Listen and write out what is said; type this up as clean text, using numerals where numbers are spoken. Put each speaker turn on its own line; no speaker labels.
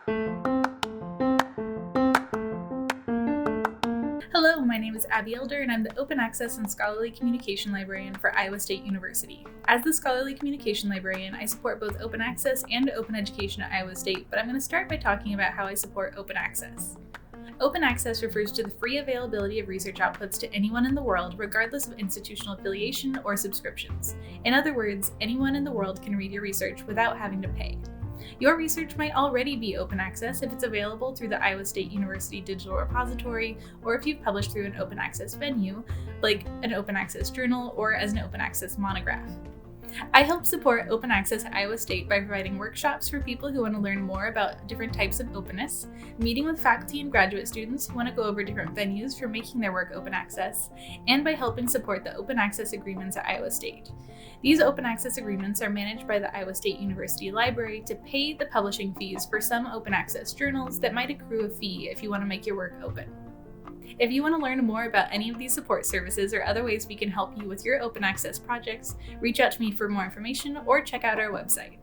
Hello, my name is Abbey and I'm the Open Access and Scholarly Communication Librarian for Iowa State University. As the Scholarly Communication Librarian, I support both open access and open education at Iowa State, but I'm going to start by talking about how I support open access. Open access refers to the free availability of research outputs to anyone in the world, regardless of institutional affiliation or subscriptions. In other words, anyone in the world can read your research without having to pay. Your research might already be open access if it's available through the Iowa State University Digital Repository, or if you've published through an open access venue, like an open access journal or as an open access monograph. I help support open access at Iowa State by providing workshops for people who want to learn more about different types of openness, meeting with faculty and graduate students who want to go over different venues for making their work open access, and by helping support the open access agreements at Iowa State. These open access agreements are managed by the Iowa State University Library to pay the publishing fees for some open access journals that might accrue a fee if you want to make your work open. If you want to learn more about any of these support services or other ways we can help you with your open access projects, reach out to me for more information or check out our website.